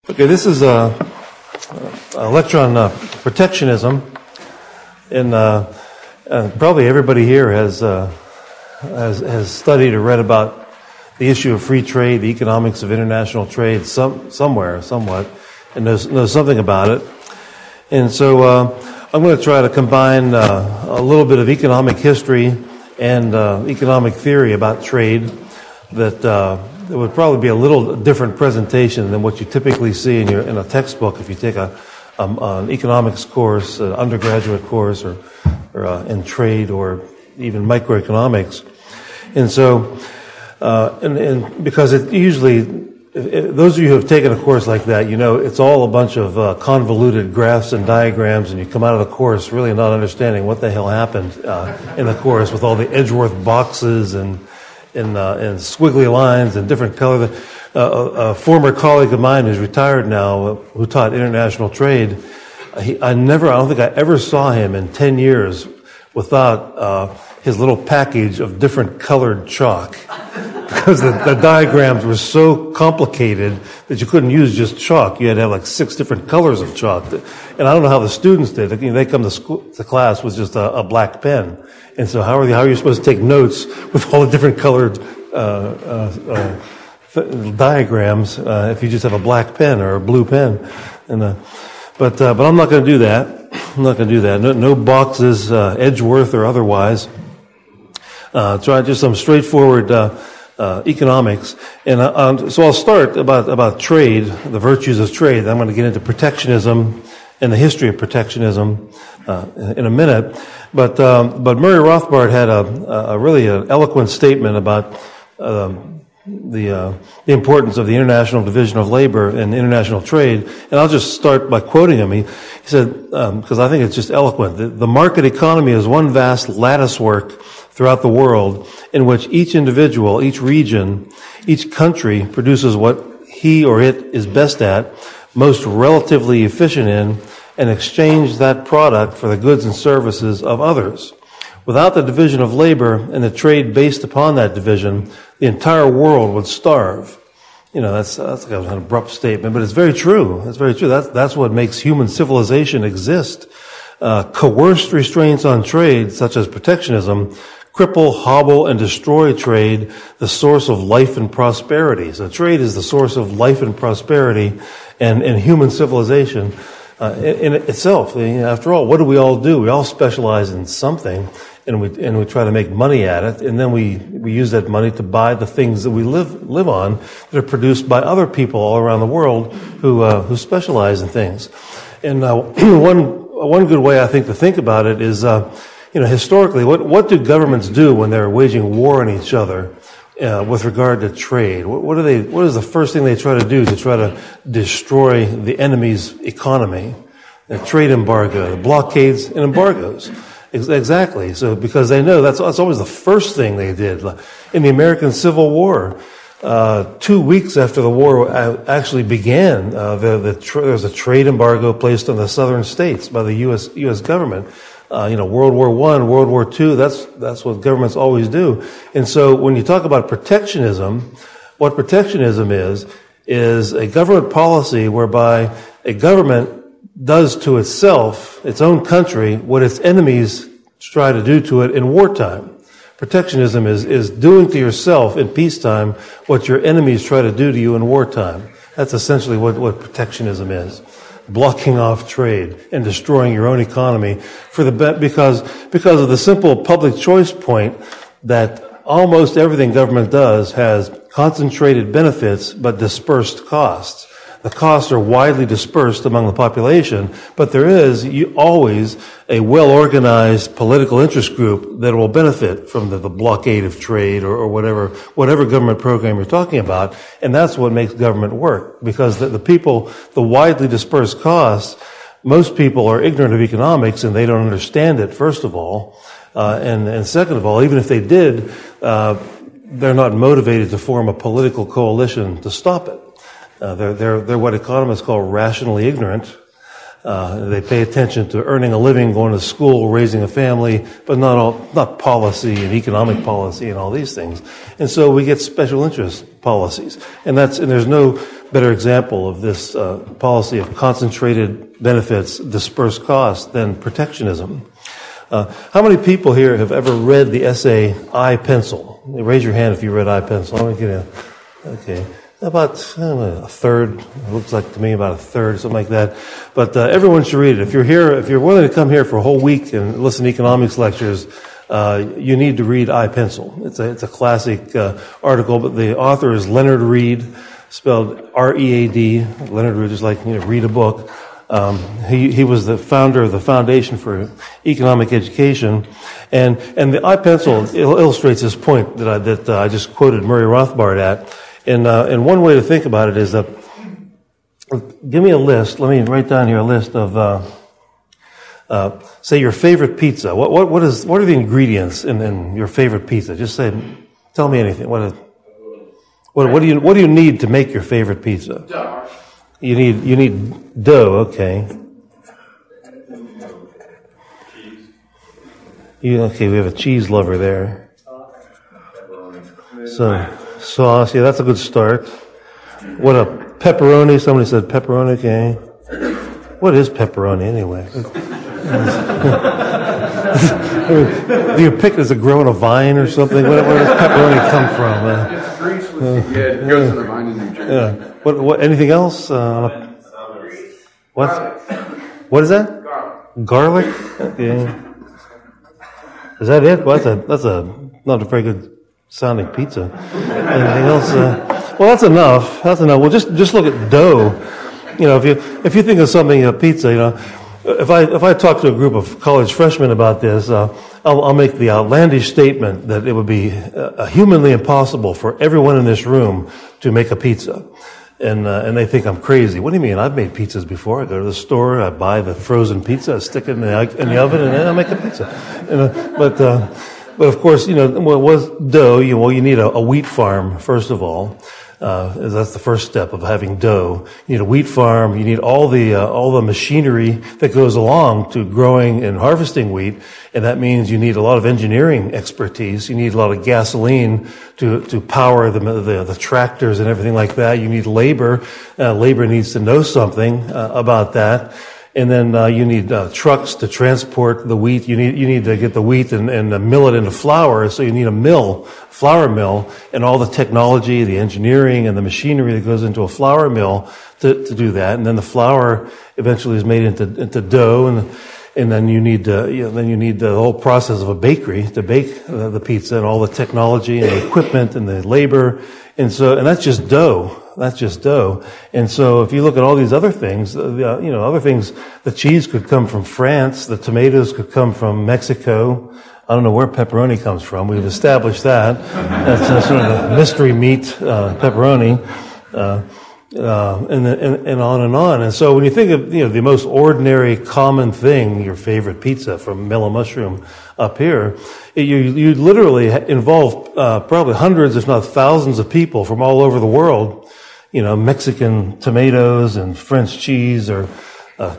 Okay, this is a lecture on protectionism, and probably everybody here has studied or read about the issue of free trade, the economics of international trade, somewhat, and knows something about it. And so I'm going to try to combine a little bit of economic history and economic theory about trade that it would probably be a little different presentation than what you typically see in a textbook if you take an economics course, an undergraduate course, or in trade or even microeconomics. And so, and because it usually, those of you who have taken a course like that, you know it's all a bunch of convoluted graphs and diagrams, and you come out of the course really not understanding what the hell happened in the course with all the Edgeworth boxes and squiggly lines and different colors. A former colleague of mine who's retired now, who taught international trade, I don't think I ever saw him in 10 years without his little package of different colored chalk. Because the diagrams were so complicated that you couldn't use just chalk. You had to have like 6 different colors of chalk. And I don't know how the students did. They come to class with just a black pen. And so how are you supposed to take notes with all the different colored diagrams if you just have a black pen or a blue pen? And but I'm not going to do that. I'm not going to do that. No boxes, Edgeworth or otherwise. Try just some straightforward economics. And so I'll start about trade, the virtues of trade. Then I'm going to get into protectionism and the history of protectionism in a minute. But Murray Rothbard had a really eloquent statement about the importance of the international division of labor and international trade. And I'll just start by quoting him. He said, because I think it's just eloquent, the market economy is one vast lattice work throughout the world in which each individual, each region, each country produces what he or it is best at, most relatively efficient in, and exchange that product for the goods and services of others. Without the division of labor and the trade based upon that division, the entire world would starve. You know, that's like an abrupt statement, but it's very true. It's very true. That's what makes human civilization exist. Coerced restraints on trade, such as protectionism, cripple, hobble, and destroy trade, the source of life and prosperity. So trade is the source of life and prosperity and human civilization. In itself. After all, what do? We all specialize in something, and we try to make money at it, and then we use that money to buy the things that we live on that are produced by other people all around the world who specialize in things. And one good way I think to think about it is, historically, what do governments do when they're waging war on each other? With regard to trade, what is the first thing they try to do to try to destroy the enemy's economy? The trade embargo, the blockades and embargoes. Exactly. So because they know that's always the first thing they did. In the American Civil War, 2 weeks after the war actually began, there was a trade embargo placed on the southern states by the U.S. government. World War I, World War II, that's what governments always do. And so when you talk about protectionism, what protectionism is a government policy whereby a government does to itself, its own country, what its enemies try to do to it in wartime. Protectionism is doing to yourself in peacetime what your enemies try to do to you in wartime. That's essentially what protectionism is. Blocking off trade and destroying your own economy because of the simple public choice point that almost everything government does has concentrated benefits but dispersed costs. The costs are widely dispersed among the population, but there is always a well-organized political interest group that will benefit from the blockade of trade or whatever government program you're talking about, and that's what makes government work. Because the people, the widely dispersed costs, most people are ignorant of economics and they don't understand it, first of all, and second of all, even if they did, they're not motivated to form a political coalition to stop it. They're what economists call rationally ignorant. They pay attention to earning a living, going to school, raising a family, but not policy and economic policy and all these things. And so we get special interest policies, and there's no better example of this policy of concentrated benefits, dispersed costs than protectionism. How many people here have ever read the essay I, Pencil? Raise your hand if you read I, Pencil. I'm going to get a, okay. About a third, it looks like to me about a third, something like that. But everyone should read it. If you're here, if you're willing to come here for a whole week and listen to economics lectures, you need to read I, Pencil. It's a classic article, but the author is Leonard Read, spelled R-E-A-D. Leonard Read, just like read a book. He was the founder of the Foundation for Economic Education, and the I, Pencil illustrates this point that I just quoted Murray Rothbard at. And one way to think about it is that, give me a list. Let me write down here a list of, say your favorite pizza. What are the ingredients in your favorite pizza? Just say, tell me anything. What do you need to make your favorite pizza? Dough. You need dough. Okay. Okay, we have a cheese lover there. So. Sauce, yeah, that's a good start. What a pepperoni, somebody said pepperoni, okay. What is pepperoni anyway? Do you pick, does it grow on a vine or something? Where does pepperoni come from? It's Greece, it goes in the vine in New Jersey. Yeah. What, anything else? What? What is that? Garlic. Garlic? Okay. Is that it? Well, that's not a very good sounding pizza. Anything else? Well, that's enough. That's enough. Well, just look at dough. If you think of something, a pizza, if I talk to a group of college freshmen about this, I'll make the outlandish statement that it would be humanly impossible for everyone in this room to make a pizza. And they think I'm crazy. What do you mean? I've made pizzas before. I go to the store, I buy the frozen pizza, I stick it in the oven, and then I make a pizza. But of course, what's dough? You need a wheat farm, first of all. That's the first step of having dough. You need a wheat farm. You need all the machinery that goes along to growing and harvesting wheat. And that means you need a lot of engineering expertise. You need a lot of gasoline to power the tractors and everything like that. You need labor. Labor needs to know something about that. And then you need trucks to transport the wheat. You need to get the wheat and mill it into flour. So you need a flour mill, and all the technology, the engineering, and the machinery that goes into a flour mill to do that. And then the flour eventually is made into dough, and then you need the whole process of a bakery to bake the pizza, and all the technology and the equipment and the labor. And that's just dough. That's just dough. And so if you look at all these other things, other things, the cheese could come from France, the tomatoes could come from Mexico. I don't know where pepperoni comes from. We've established that. That's sort of the mystery meat, pepperoni, and on and on. And so when you think of, the most ordinary common thing, your favorite pizza from Mellow Mushroom up here, you literally involve, probably hundreds, if not thousands of people from all over the world, Mexican tomatoes and French cheese or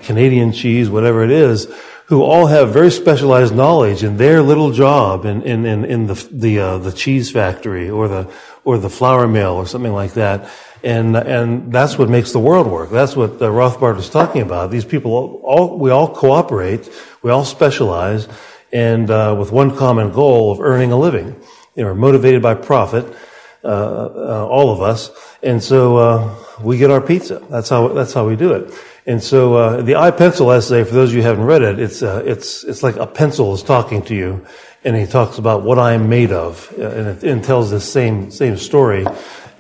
Canadian cheese, whatever it is, who all have very specialized knowledge in their little job in the cheese factory or the flour mill or something like that. And that's what makes the world work. That's what Rothbard was talking about. These people we all cooperate, we all specialize, and with one common goal of earning a living. We're motivated by profit, all of us. And so we get our pizza. That's how we do it. And so the I, Pencil essay, for those of you who haven't read it, it's like a pencil is talking to you, and he talks about what I am made of, and it tells this same story.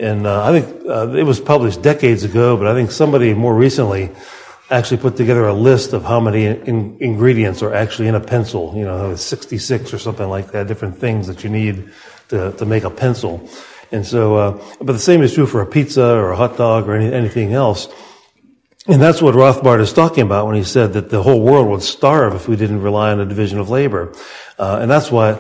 And I think it was published decades ago, but I think somebody more recently actually put together a list of how many ingredients are actually in a pencil. 66 or something like that, different things that you need to make a pencil. And so, but the same is true for a pizza or a hot dog or anything else. And that's what Rothbard is talking about when he said that the whole world would starve if we didn't rely on the division of labor. And that's why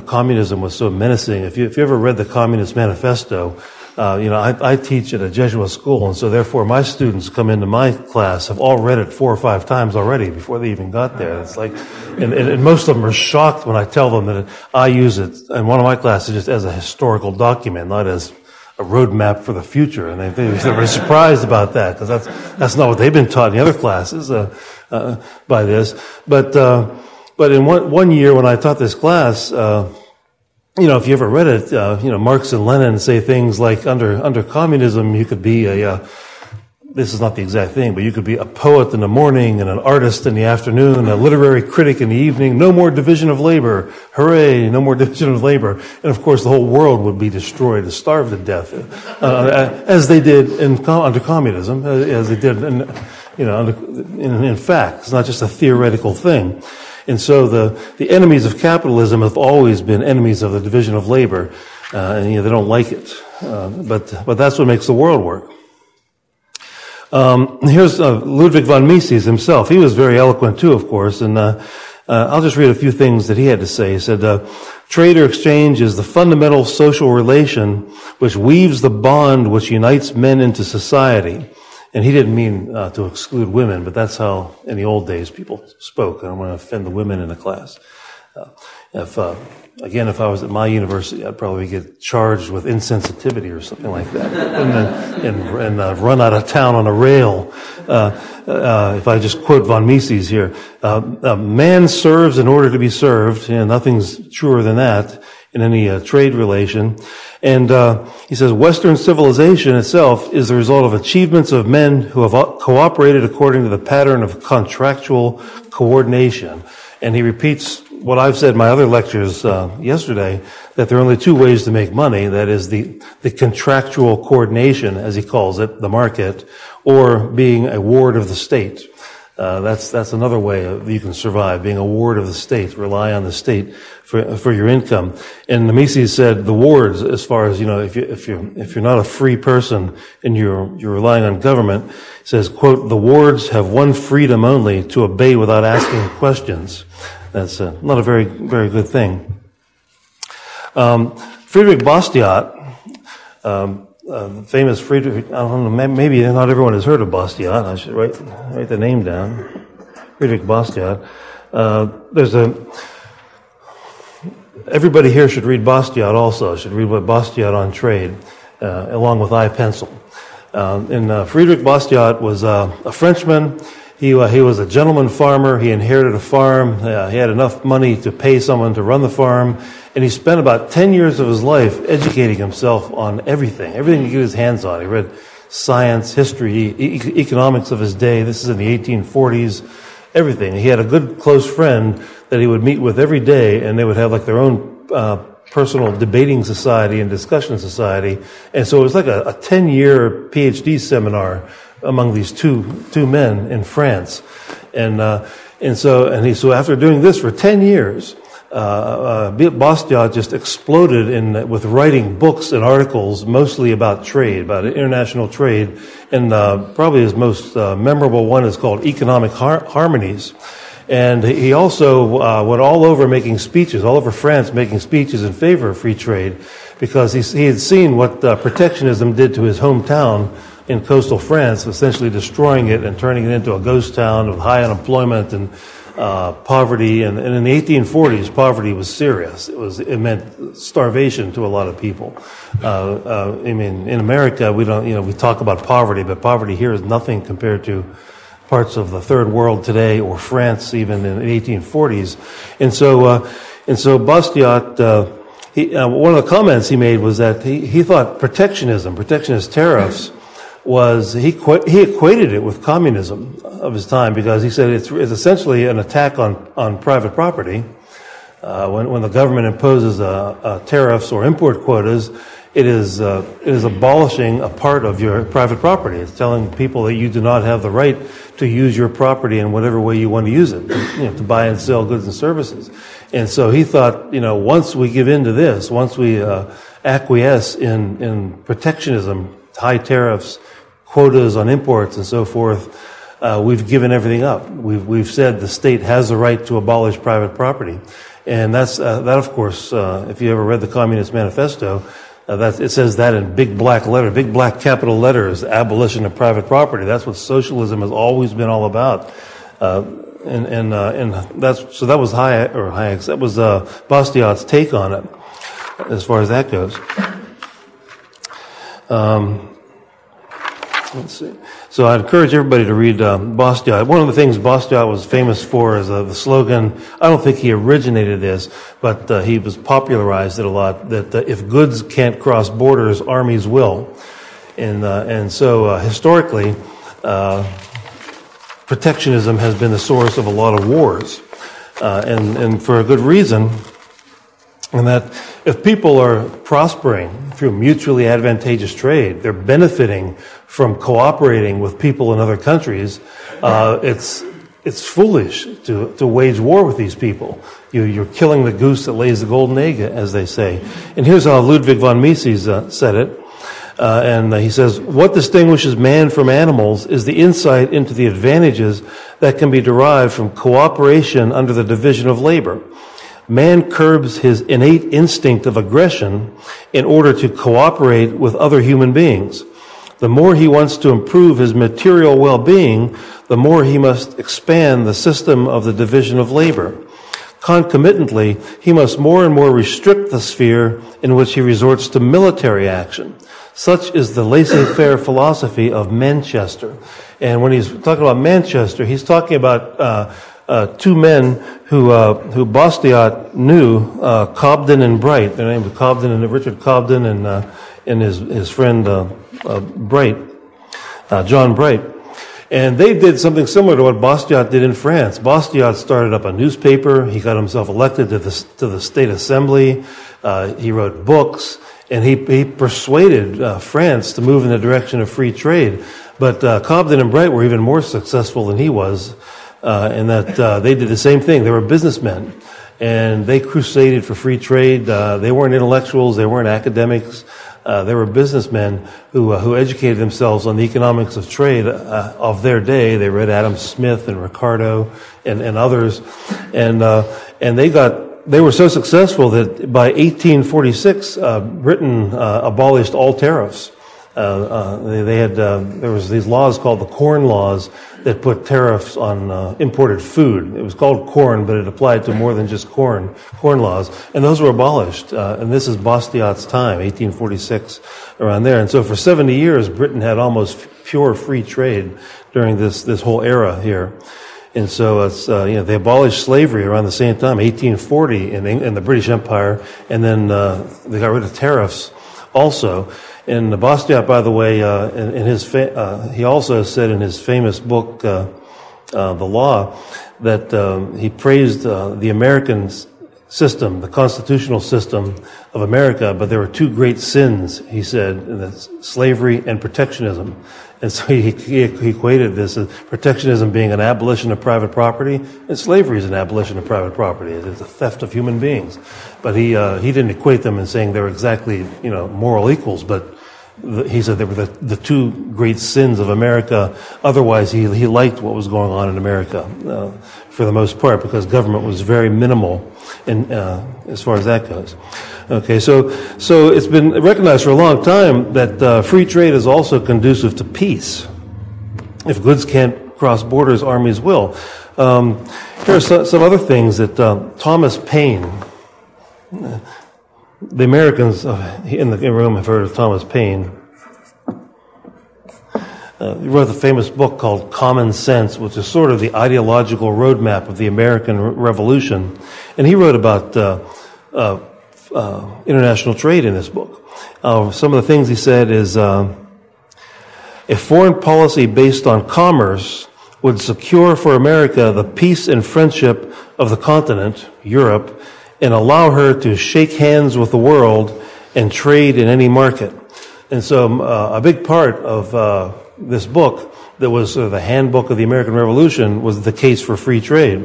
communism was so menacing. If you ever read the Communist Manifesto, I teach at a Jesuit school, and so therefore my students come into my class have all read it 4 or 5 times already before they even got there. It's like, and most of them are shocked when I tell them that I use it in one of my classes just as a historical document, not as roadmap for the future, and they were surprised about that because that's not what they've been taught in the other classes by this. But in one year when I taught this class, if you ever read it, Marx and Lenin say things like under communism you could be this is not the exact thing, but you could be a poet in the morning and an artist in the afternoon, a literary critic in the evening. No more division of labor. Hooray, no more division of labor. And of course the whole world would be destroyed and starved to death, as they did under communism, as they did in fact. It's not just a theoretical thing. And so the enemies of capitalism have always been enemies of the division of labor, and they don't like it. But that's what makes the world work. Here's Ludwig von Mises himself. He was very eloquent too, of course, and I'll just read a few things that he had to say. He said, trade or exchange is the fundamental social relation which weaves the bond which unites men into society. And he didn't mean to exclude women, but that's how in the old days people spoke. I don't want to offend the women in the class. If I was at my university, I'd probably get charged with insensitivity or something like that, and run out of town on a rail. If I just quote von Mises here, man serves in order to be served. Nothing's truer than that in any trade relation. And he says, Western civilization itself is the result of achievements of men who have cooperated according to the pattern of contractual coordination. And he repeats what I've said in my other lectures yesterday, that there are only two ways to make money. That is the contractual coordination, as he calls it, the market, or being a ward of the state. That's another way you can survive, being a ward of the state, rely on the state for your income. And Mises said the wards, as far as, if you're not a free person and you're relying on government, says, quote, the wards have one freedom only, to obey without asking questions. That's not a very, very good thing. Friedrich Bastiat, famous Friedrich, I don't know, maybe not everyone has heard of Bastiat. I should write the name down. Friedrich Bastiat. Everybody here should read Bastiat also. Should read what Bastiat on trade, along with iPencil. Friedrich Bastiat was a Frenchman. He was a gentleman farmer. He inherited a farm. He had enough money to pay someone to run the farm. And he spent about 10 years of his life educating himself on everything he could get his hands on. He read science, history, economics of his day. This is in the 1840s, everything. He had a good close friend that he would meet with every day, and they would have like their own personal debating society and discussion society. And so it was like a 10-year PhD seminar among these two men in France. So after doing this for 10 years, Bastiat just exploded with writing books and articles mostly about trade, about international trade, and probably his most memorable one is called Economic Harmonies. And he also went all over making speeches, all over France making speeches in favor of free trade, because he had seen what protectionism did to his hometown in coastal France, essentially destroying it and turning it into a ghost town with high unemployment and poverty. And in the 1840s, poverty was serious. It meant starvation to a lot of people. In America, we talk about poverty, but poverty here is nothing compared to parts of the third world today, or France even in the 1840s. And so Bastiat, one of the comments he made was that he thought protectionist tariffs, he equated it with communism of his time, because he said it's essentially an attack on private property. When the government imposes tariffs or import quotas, it is abolishing a part of your private property. It's telling people that you do not have the right to use your property in whatever way you want to use it, to buy and sell goods and services. And so he thought, once we give in to this, once we acquiesce in protectionism, high tariffs, quotas on imports and so forth, we've given everything up. We've said the state has the right to abolish private property. And that of course, if you ever read the Communist Manifesto, it says that in big black capital letters, abolition of private property. That's what socialism has always been all about. That was Hayek's, that was Bastiat's take on it, as far as that goes. Let's see. So I encourage everybody to read Bastiat. One of the things Bastiat was famous for is the slogan. I don't think he originated this, but he was popularized it a lot. That if goods can't cross borders, armies will. And so historically, protectionism has been the source of a lot of wars, and for a good reason. And that if people are prospering through mutually advantageous trade, they're benefiting from cooperating with people in other countries, it's foolish to wage war with these people. You're killing the goose that lays the golden egg, as they say. And here's how Ludwig von Mises said it. And he says, what distinguishes man from animals is the insight into the advantages that can be derived from cooperation under the division of labor. Man curbs his innate instinct of aggression in order to cooperate with other human beings. The more he wants to improve his material well-being, the more he must expand the system of the division of labor. Concomitantly, he must more and more restrict the sphere in which he resorts to military action. Such is the laissez-faire philosophy of Manchester. And when he's talking about Manchester, he's talking about two men who Bastiat knew, Cobden and Bright. Their names were Cobden and Richard Cobden and his friend Bright, John Bright. And they did something similar to what Bastiat did in France. Bastiat started up a newspaper. He got himself elected to the state assembly. He wrote books, and he persuaded France to move in the direction of free trade. But Cobden and Bright were even more successful than he was. In that they did the same thing. They were businessmen, and they crusaded for free trade. They weren't intellectuals. They weren't academics. They were businessmen who educated themselves on the economics of trade of their day. They read Adam Smith and Ricardo and others, and they were so successful that by 1846, Britain abolished all tariffs. There was these laws called the Corn Laws that put tariffs on imported food. It was called corn, but it applied to more than just corn laws. And those were abolished. And this is Bastiat's time, 1846, around there. And so for 70 years, Britain had almost pure free trade during this whole era here. And so it's, they abolished slavery around the same time, 1840 in the British Empire. And then they got rid of tariffs also. And Bastiat, by the way, he also said in his famous book, The Law, that he praised the American system, the constitutional system of America, but there were two great sins, he said, slavery and protectionism. And so he equated this as protectionism being an abolition of private property, and slavery is an abolition of private property. It's a theft of human beings. But he didn't equate them in saying they were exactly, moral equals, but he said they were the two great sins of America. Otherwise, he liked what was going on in America for the most part, because government was very minimal as far as that goes. Okay, so it's been recognized for a long time that free trade is also conducive to peace. If goods can't cross borders, armies will. Here are some other things that Thomas Paine, the Americans in the room have heard of Thomas Paine. He wrote the famous book called Common Sense, which is sort of the ideological roadmap of the American Revolution. And he wrote about international trade in this book. Some of the things he said is, a foreign policy based on commerce would secure for America the peace and friendship of the continent, Europe, and allow her to shake hands with the world and trade in any market. And so a big part of this book that was sort of the handbook of the American Revolution was the case for free trade.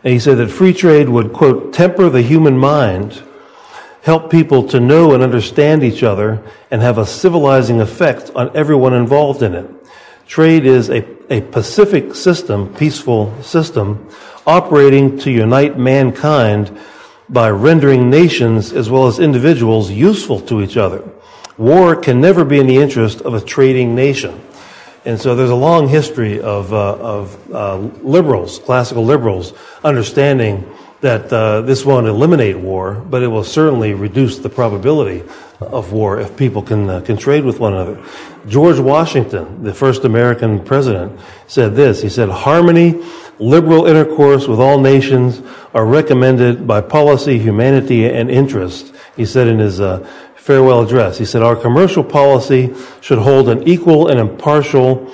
And he said that free trade would, quote, temper the human mind, help people to know and understand each other, and have a civilizing effect on everyone involved in it. Trade is a pacific system, peaceful system, operating to unite mankind by rendering nations as well as individuals useful to each other. War can never be in the interest of a trading nation. And so there's a long history of liberals, classical liberals, understanding that this won't eliminate war, but it will certainly reduce the probability of war if people can trade with one another. George Washington, the first American president, said this. He said, "Harmony, liberal intercourse with all nations are recommended by policy, humanity, and interest." He said in his farewell address, he said, "Our commercial policy should hold an equal and impartial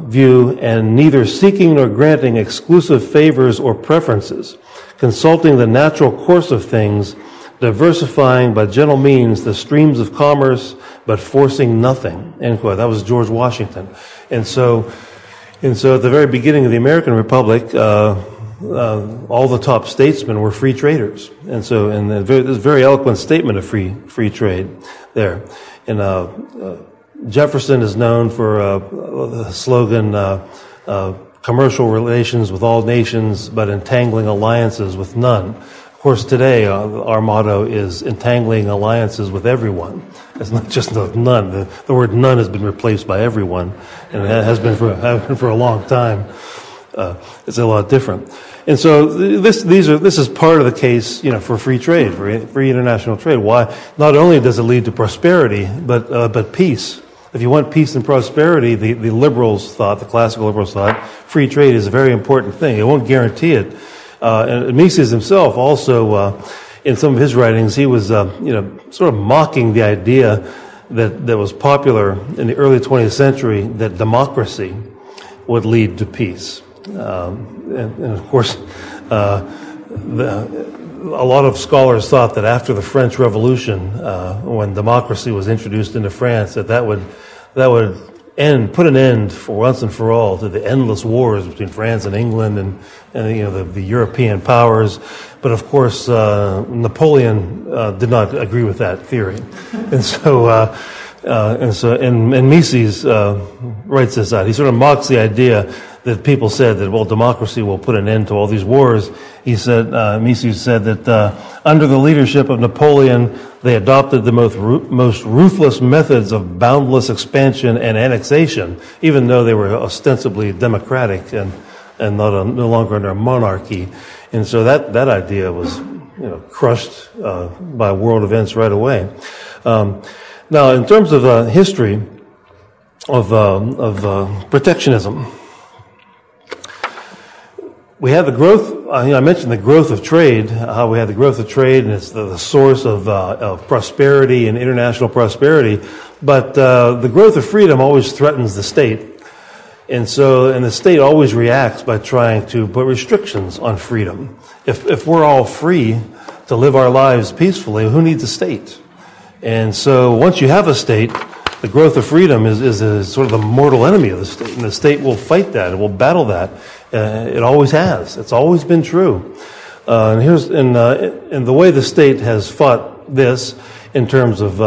view, and neither seeking nor granting exclusive favors or preferences, consulting the natural course of things, diversifying by gentle means the streams of commerce, but forcing nothing." End quote. That was George Washington. And so at the very beginning of the American Republic, all the top statesmen were free traders. And there's a very eloquent statement of free trade there. And Jefferson is known for the slogan, commercial relations with all nations, but entangling alliances with none. Of course, today, our motto is entangling alliances with everyone. It's not just none. The word none has been replaced by everyone, and it has been for a long time. It's a lot different. And so this is part of the case, for free trade, for free international trade. Why? Not only does it lead to prosperity, but peace. If you want peace and prosperity, the liberals thought, the classical liberals thought, free trade is a very important thing. It won't guarantee it. And Mises himself also, in some of his writings, he was, sort of mocking the idea that was popular in the early 20th century, that democracy would lead to peace. And of course, a lot of scholars thought that after the French Revolution, when democracy was introduced into France, that would put an end for once and for all to the endless wars between France and England and the European powers. But of course, Napoleon did not agree with that theory, and Mises writes this out. He sort of mocks the idea that people said that, well, democracy will put an end to all these wars. He said, Mises said that under the leadership of Napoleon, they adopted the most ruthless methods of boundless expansion and annexation, even though they were ostensibly democratic and no longer under a monarchy. And so that idea was, crushed by world events right away. Now, in terms of history of protectionism, we have the growth. I mentioned the growth of trade. How we have the growth of trade, and it's the source of prosperity and international prosperity. But the growth of freedom always threatens the state, and the state always reacts by trying to put restrictions on freedom. If we're all free to live our lives peacefully, who needs a state? And so once you have a state, the growth of freedom is sort of the mortal enemy of the state, and the state will fight that. It will battle that. It always has. It's always been true. And the way the state has fought this in terms of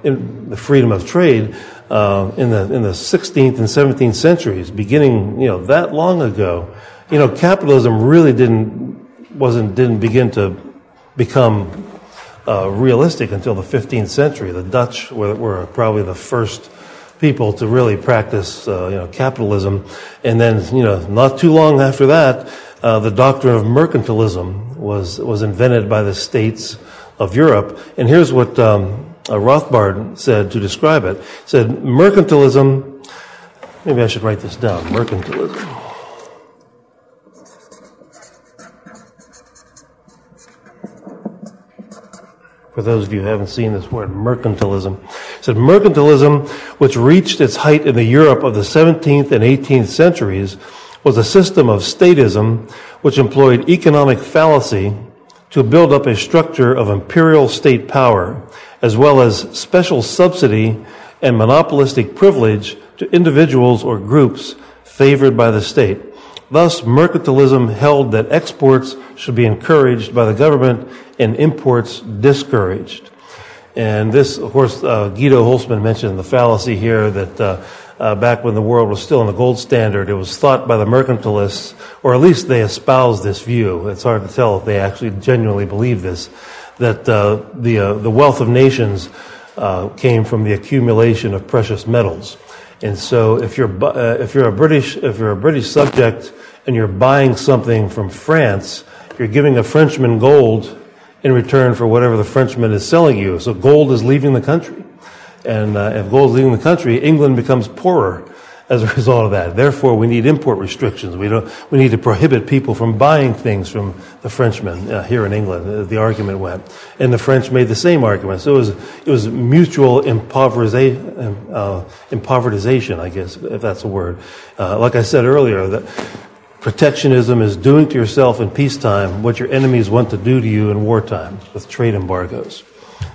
in the freedom of trade in the 16th and 17th centuries, beginning that long ago. Capitalism really didn't begin to become realistic until the 15th century. The Dutch were probably the first people to really practice, capitalism. And then, not too long after that, the doctrine of mercantilism was invented by the states of Europe. And here's what Rothbard said to describe it. He said, mercantilism, maybe I should write this down, mercantilism. For those of you who haven't seen this word, mercantilism. It said, mercantilism, which reached its height in the Europe of the 17th and 18th centuries, was a system of statism which employed economic fallacy to build up a structure of imperial state power, as well as special subsidy and monopolistic privilege to individuals or groups favored by the state. Thus, mercantilism held that exports should be encouraged by the government and imports discouraged. And this, of course, Guido Holzmann mentioned the fallacy here that back when the world was still in the gold standard, it was thought by the mercantilists, or at least they espoused this view. It's hard to tell if they actually genuinely believe this, that the wealth of nations came from the accumulation of precious metals. And so, if you're a British subject and you're buying something from France, you're giving a Frenchman gold in return for whatever the Frenchman is selling you. So gold is leaving the country. And if gold is leaving the country, England becomes poorer as a result of that. Therefore, we need import restrictions. We need to prohibit people from buying things from the Frenchmen here in England. The argument went, and the French made the same argument. So it was mutual impoverization, I guess, if that's a word. Like I said earlier, that protectionism is doing to yourself in peacetime what your enemies want to do to you in wartime with trade embargoes.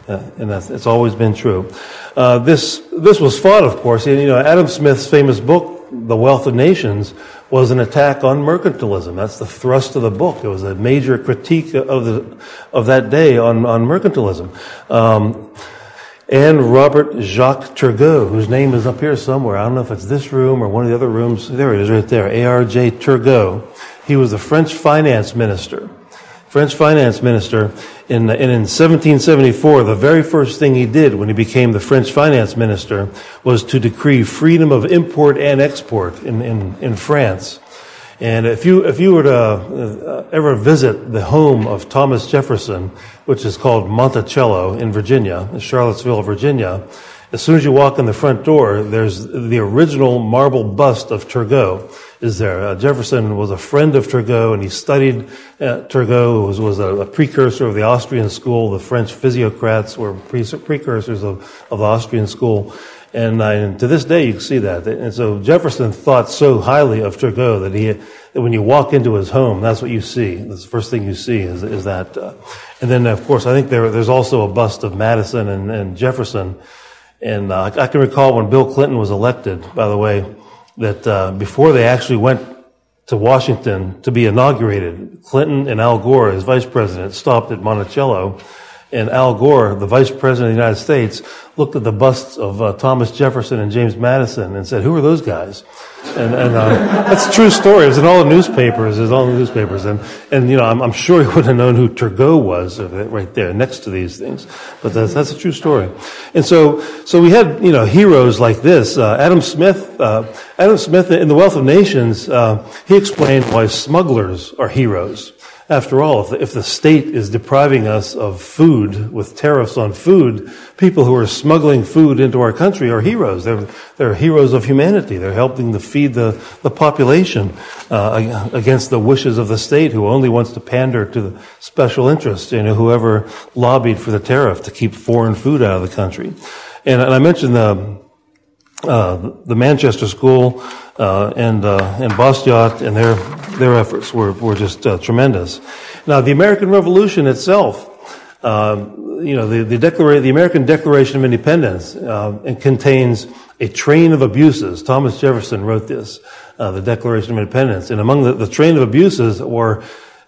And it's always been true. This was fought, of course. Adam Smith's famous book, The Wealth of Nations, was an attack on mercantilism. That's the thrust of the book. It was a major critique of that day on mercantilism. And Robert Jacques Turgot, whose name is up here somewhere. I don't know if it's this room or one of the other rooms. There it is, right there. A.R.J. Turgot. He was the French finance minister. In 1774, the very first thing he did when he became the French finance minister was to decree freedom of import and export in France. And if you were to ever visit the home of Thomas Jefferson, which is called Monticello in Virginia, Charlottesville, Virginia, as soon as you walk in the front door, there's the original marble bust of Turgot is there. Jefferson was a friend of Turgot, and he studied Turgot, who was a precursor of the Austrian school. The French physiocrats were precursors of the Austrian school. And to this day, you can see that. And so Jefferson thought so highly of Turgot that when you walk into his home, that's what you see. That's the first thing you see is that. And then, of course, I think there's also a bust of Madison and Jefferson. And I can recall when Bill Clinton was elected, by the way, that before they actually went to Washington to be inaugurated, Clinton and Al Gore, as vice president, stopped at Monticello. And Al Gore, the vice president of the United States, looked at the busts of Thomas Jefferson and James Madison and said, "Who are those guys?" And that's a true story. It was in all the newspapers. And I'm sure he wouldn't have known who Turgot was right there next to these things. But that's a true story. And so we had heroes like this. Adam Smith in The Wealth of Nations, he explained why smugglers are heroes. After all, if the state is depriving us of food with tariffs on food, people who are smuggling food into our country are heroes. They're heroes of humanity. They're helping to feed the population against the wishes of the state, who only wants to pander to the special interests, whoever lobbied for the tariff to keep foreign food out of the country. And I mentioned the Manchester School and Bastiat and their efforts were just tremendous. Now, the American Revolution itself, the American Declaration of Independence, it contains a train of abuses. Thomas Jefferson wrote this, the Declaration of Independence, and among the train of abuses that were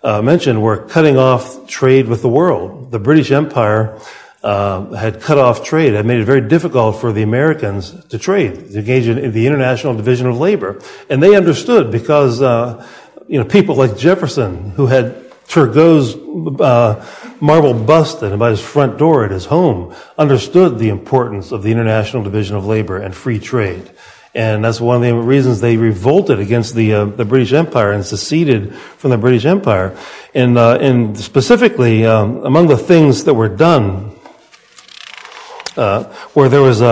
mentioned were cutting off trade with the world. The British Empire had cut off trade, had made it very difficult for the Americans to trade, to engage in the international division of labor. And they understood because, people like Jefferson, who had Turgot's marble bust by his front door at his home, understood the importance of the international division of labor and free trade. And that's one of the reasons they revolted against the British Empire and seceded from the British Empire. And specifically, among the things that were done, where there was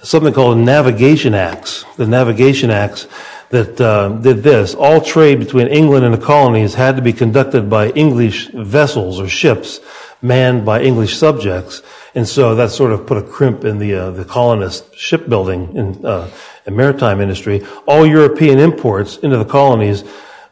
something called Navigation Acts. The Navigation Acts that did this. All trade between England and the colonies had to be conducted by English vessels or ships manned by English subjects. And so that sort of put a crimp in the colonist shipbuilding and maritime industry. All European imports into the colonies,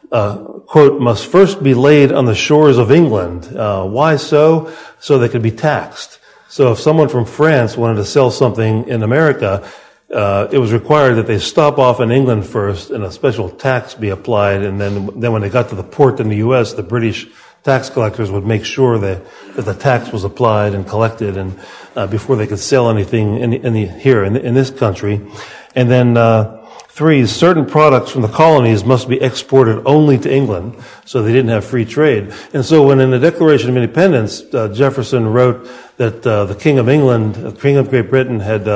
quote, must first be laid on the shores of England. Why so? So they could be taxed. So if someone from France wanted to sell something in America, it was required that they stop off in England first and a special tax be applied. And then when they got to the port in the U.S., the British tax collectors would make sure that the tax was applied and collected and before they could sell anything in this country. And then 3, certain products from the colonies must be exported only to England, so they didn't have free trade. And so when in the Declaration of Independence, Jefferson wrote that the King of England, the King of Great Britain had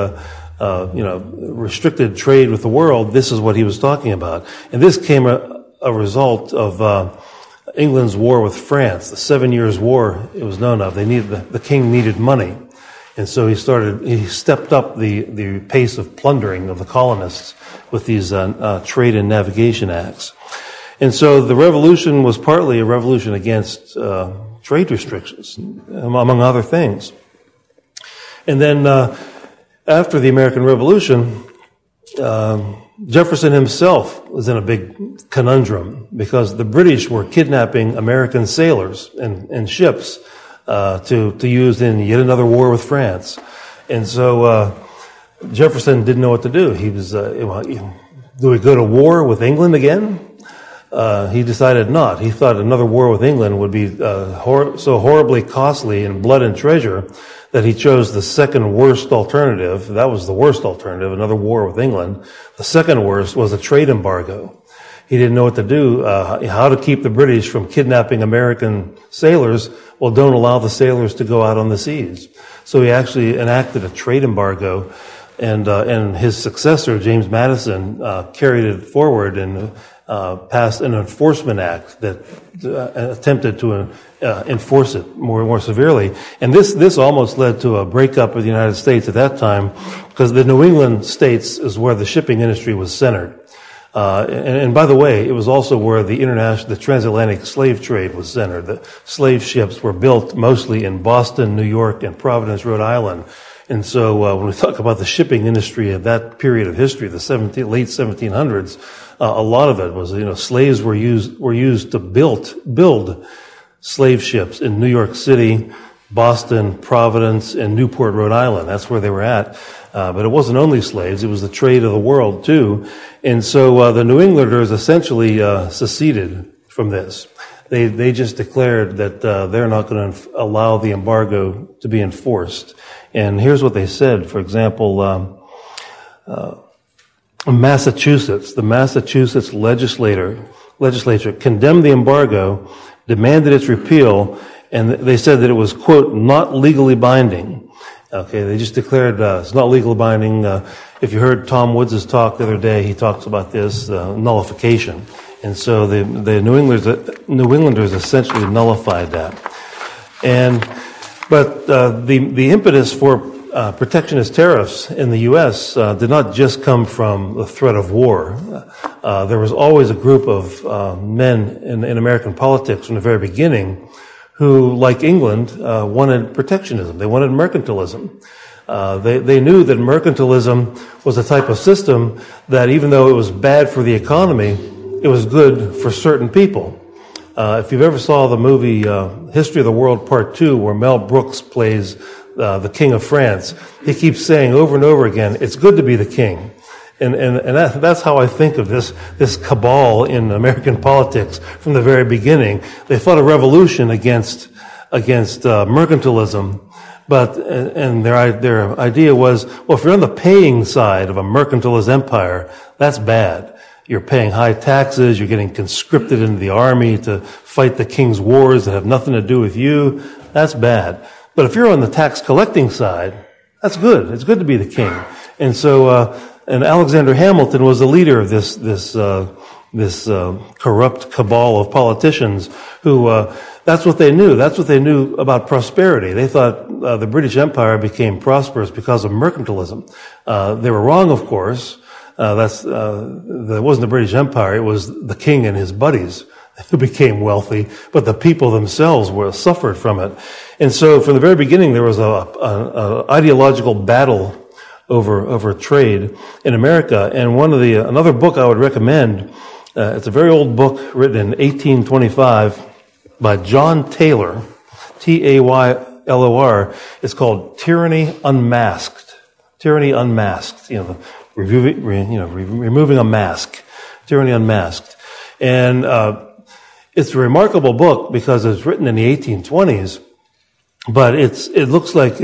restricted trade with the world, this is what he was talking about. And this came a result of England's war with France, the 7 Years' War, it was known of. The king needed money. And so he stepped up the pace of plundering of the colonists with these trade and navigation acts. And so the revolution was partly a revolution against trade restrictions, among other things. And then after the American Revolution, Jefferson himself was in a big conundrum because the British were kidnapping American sailors and ships to use in yet another war with France. And so Jefferson didn't know what to do. He was, do we go to war with England again? He decided not. He thought another war with England would be so horribly costly in blood and treasure that he chose the second worst alternative. That was the worst alternative, another war with England. The second worst was a trade embargo. He didn't know what to do, how to keep the British from kidnapping American sailors. Well, don't allow the sailors to go out on the seas. So he actually enacted a trade embargo, and his successor, James Madison, carried it forward and passed an enforcement act that attempted to enforce it more severely. And this almost led to a breakup of the United States at that time, because the New England states is where the shipping industry was centered. And by the way, it was also where the transatlantic slave trade was centered. The slave ships were built mostly in Boston, New York, and Providence, Rhode Island. And so when we talk about the shipping industry of that period of history, the late 1700s, a lot of it was, slaves were used to build slave ships in New York City, Boston, Providence, and Newport, Rhode Island. That's where they were at. But it wasn't only slaves, it was the trade of the world too. And so the New Englanders essentially seceded from this. They just declared that they're not going to allow the embargo to be enforced. And here's what they said. For example, Massachusetts, the Massachusetts legislature condemned the embargo, demanded its repeal, and they said that it was, quote, not legally binding. Okay, they just declared it's not legally binding. If you heard Tom Woods' talk the other day, he talks about this nullification. And so the New Englanders essentially nullified that. But the impetus for protectionist tariffs in the U.S. Did not just come from the threat of war. There was always a group of men in American politics from the very beginning who, like England, wanted protectionism. They wanted mercantilism. They knew that mercantilism was a type of system that, even though it was bad for the economy, it was good for certain people. If you've ever saw the movie History of the World Part 2, where Mel Brooks plays the King of France, he keeps saying over and over again, it's good to be the king. And that's how I think of this cabal in American politics from the very beginning. They fought a revolution against mercantilism, and their idea was, well, if you're on the paying side of a mercantilist empire, that's bad. You're paying high taxes, you're getting conscripted into the army to fight the king's wars that have nothing to do with you. That's bad. But if you're on the tax collecting side, that's good. It's good to be the king. And so, and Alexander Hamilton was the leader of this corrupt cabal of politicians who, that's what they knew. That's what they knew about prosperity. They thought the British Empire became prosperous because of mercantilism. They were wrong, of course. That wasn't the British Empire. It was the king and his buddies who became wealthy, but the people themselves suffered from it. And so from the very beginning, there was an ideological battle over trade in America. And another book I would recommend, it's a very old book written in 1825 by John Taylor, Taylor. It's called Tyranny Unmasked. Tyranny Unmasked. Removing a mask. Tyranny Unmasked. And it's a remarkable book because it's written in the 1820s, but it looks like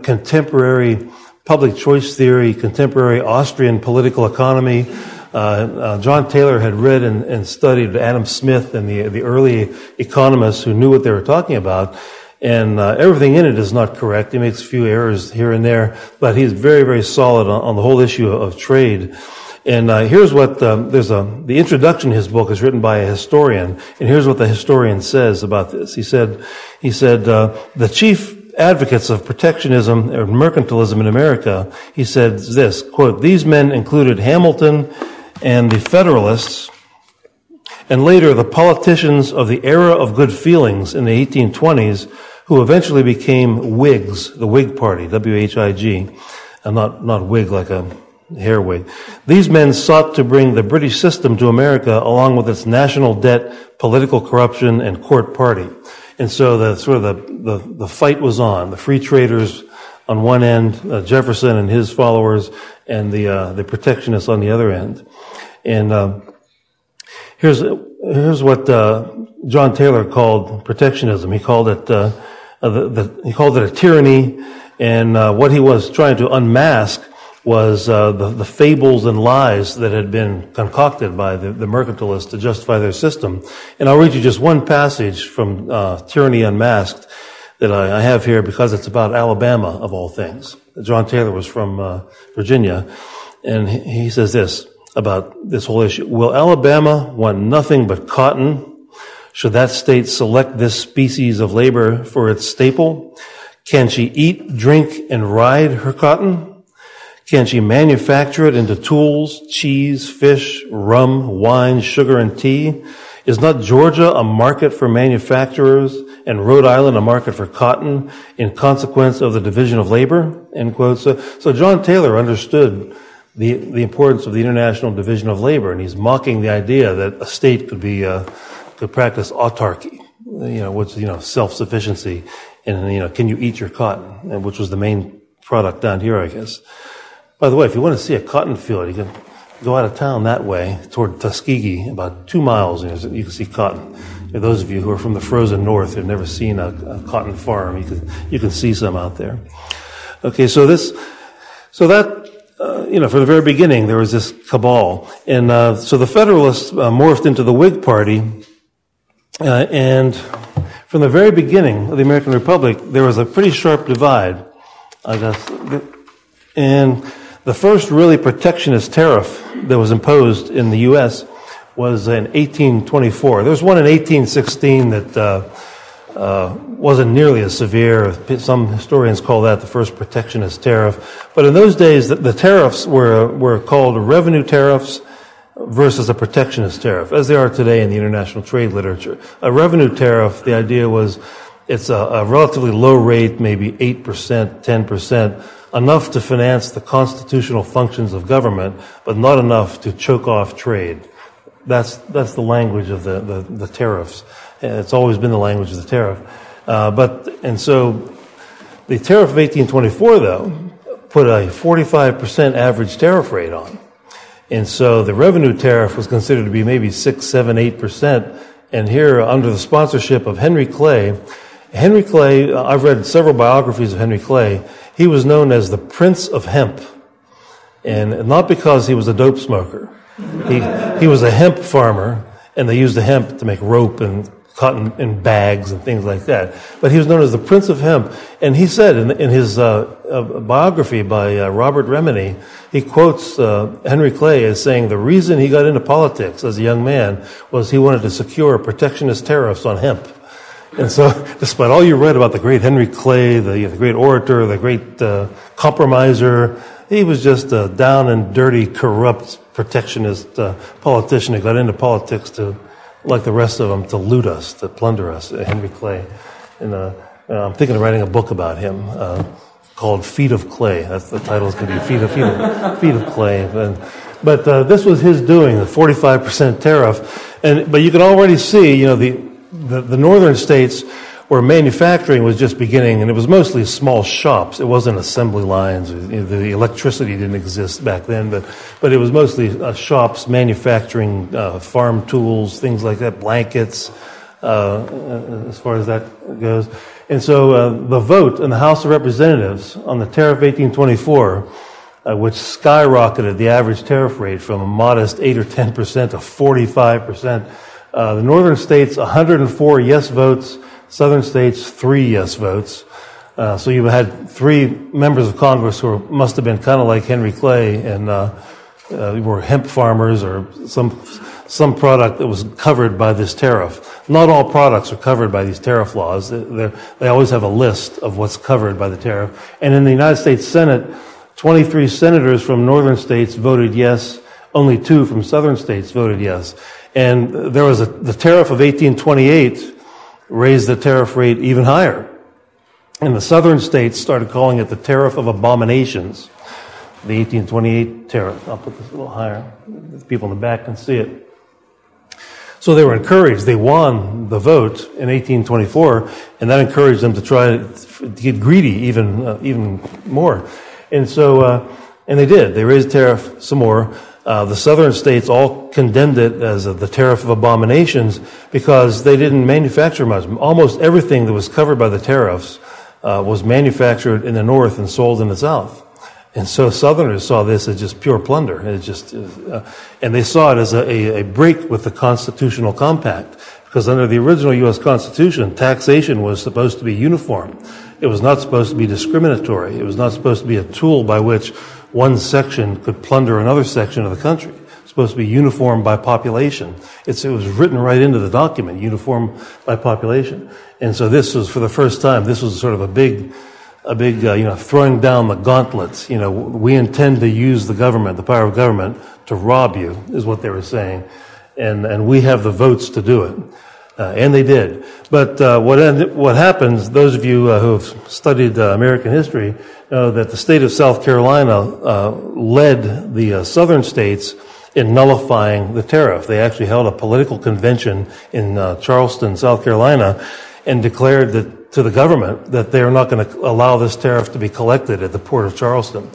contemporary public choice theory, contemporary Austrian political economy. John Taylor had read and studied Adam Smith and the early economists who knew what they were talking about. And everything in it is not correct. He makes a few errors here and there, but he's very, very solid on the whole issue of trade. And here's what the introduction to his book is written by a historian, and here's what the historian says about this. He said the chief advocates of protectionism or mercantilism in America, he said this, quote, "These men included Hamilton and the Federalists, and later the politicians of the era of good feelings in the 1820s, who eventually became Whigs, the Whig Party, W-H-I-G, and not wig like a hair wig. These men sought to bring the British system to America along with its national debt, political corruption, and court party." And so the fight was on. The free traders on one end, Jefferson and his followers, and the protectionists on the other end. And here's what John Taylor called protectionism. He called it a tyranny, and what he was trying to unmask was the fables and lies that had been concocted by the mercantilists to justify their system. And I'll read you just one passage from Tyranny Unmasked that I have here because it's about Alabama, of all things. John Taylor was from Virginia, and he says this about this whole issue. "Will Alabama want nothing but cotton? Should that state select this species of labor for its staple? Can she eat, drink, and ride her cotton? Can she manufacture it into tools, cheese, fish, rum, wine, sugar, and tea? Is not Georgia a market for manufacturers and Rhode Island a market for cotton in consequence of the division of labor?" End quote. So John Taylor understood the importance of the international division of labor, and he's mocking the idea that a state could practice autarky, self-sufficiency, and can you eat your cotton, which was the main product down here, I guess. By the way, if you want to see a cotton field, you can go out of town that way toward Tuskegee, about 2 miles, and you can see cotton. For those of you who are from the frozen north who've never seen a cotton farm, you can see some out there. Okay, from the very beginning, there was this cabal. And so the Federalists morphed into the Whig Party, and from the very beginning of the American Republic, there was a pretty sharp divide, I guess. And the first really protectionist tariff that was imposed in the U.S. was in 1824. There was one in 1816 that wasn't nearly as severe. Some historians call that the first protectionist tariff. But in those days, the tariffs were called revenue tariffs versus a protectionist tariff, as they are today in the international trade literature. A revenue tariff, the idea was it's a relatively low rate, maybe 8%, 10%, enough to finance the constitutional functions of government, but not enough to choke off trade. That's the language of the tariffs. It's always been the language of the tariff. And so the tariff of 1824, though, put a 45% average tariff rate on. And so the revenue tariff was considered to be maybe 6, 7, 8%. And here, under the sponsorship of Henry Clay, I've read several biographies of Henry Clay. He was known as the Prince of Hemp, and not because he was a dope smoker. He was a hemp farmer, and they used the hemp to make rope and cotton in bags and things like that. But he was known as the Prince of Hemp, and he said in his biography by Robert Remini, he quotes Henry Clay as saying the reason he got into politics as a young man was he wanted to secure protectionist tariffs on hemp. And so, despite all you read about the great Henry Clay, the great orator, the great compromiser, he was just a down and dirty, corrupt, protectionist politician who got into politics to, like the rest of them, to loot us, to plunder us. Henry Clay. And I'm thinking of writing a book about him called "Feet of Clay." That's the title. It's going to be Feet of Clay. But this was his doing, the 45% tariff. But you can already see, the northern states where manufacturing was just beginning, and it was mostly small shops. It wasn't assembly lines. The electricity didn't exist back then, but it was mostly shops manufacturing farm tools, things like that, blankets, as far as that goes. And so the vote in the House of Representatives on the Tariff of 1824, which skyrocketed the average tariff rate from a modest 8 or 10% to 45%. The northern states, 104 yes votes. Southern states, 3 yes votes. So you had 3 members of Congress who must have been kind of like Henry Clay and were hemp farmers or some product that was covered by this tariff. Not all products are covered by these tariff laws. They always have a list of what's covered by the tariff. And in the United States Senate, 23 senators from northern states voted yes. Only 2 from southern states voted yes. And there was the tariff of 1828 raised the tariff rate even higher. And the southern states started calling it the tariff of abominations. The 1828 tariff. I'll put this a little higher. The people in the back can see it. So they were encouraged. They won the vote in 1824, and that encouraged them to try to get greedy even more. And so, and they did. They raised the tariff some more. The southern states all condemned it as the tariff of abominations because they didn't manufacture much. Almost everything that was covered by the tariffs was manufactured in the north and sold in the south. And so Southerners saw this as just pure plunder. And they saw it as a break with the Constitutional Compact, because under the original U.S. Constitution, taxation was supposed to be uniform. It was not supposed to be discriminatory. It was not supposed to be a tool by which one section could plunder another section of the country. It was supposed to be uniform by population. It was written right into the document, uniform by population. And so this was, for the first time, this was sort of a big, throwing down the gauntlets. We intend to use the government, the power of government, to rob you, is what they were saying. And we have the votes to do it. And they did. But what happens, those of you who have studied American history know that the state of South Carolina led the southern states in nullifying the tariff. They actually held a political convention in Charleston, South Carolina, and declared that to the government that they're not going to allow this tariff to be collected at the port of Charleston.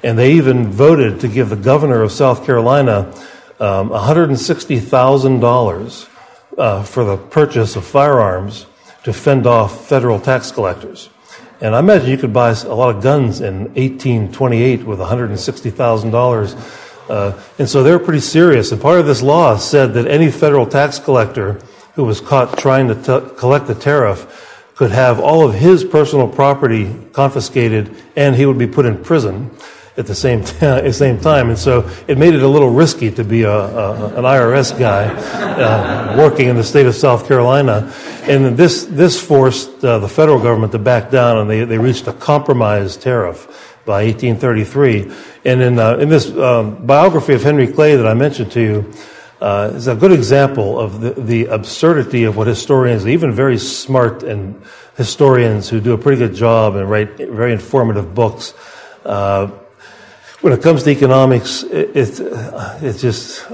And they even voted to give the governor of South Carolina $160,000 for the purchase of firearms to fend off federal tax collectors. And I imagine you could buy a lot of guns in 1828 with $160,000. And so they were pretty serious. And part of this law said that any federal tax collector who was caught trying to collect the tariff could have all of his personal property confiscated, and he would be put in prison at the same time. And so it made it a little risky to be an IRS guy working in the state of South Carolina. And this forced the federal government to back down, and they reached a compromise tariff by 1833. And in this biography of Henry Clay that I mentioned to you, is a good example of the absurdity of what historians, even very smart and historians who do a pretty good job and write very informative books, when it comes to economics, I just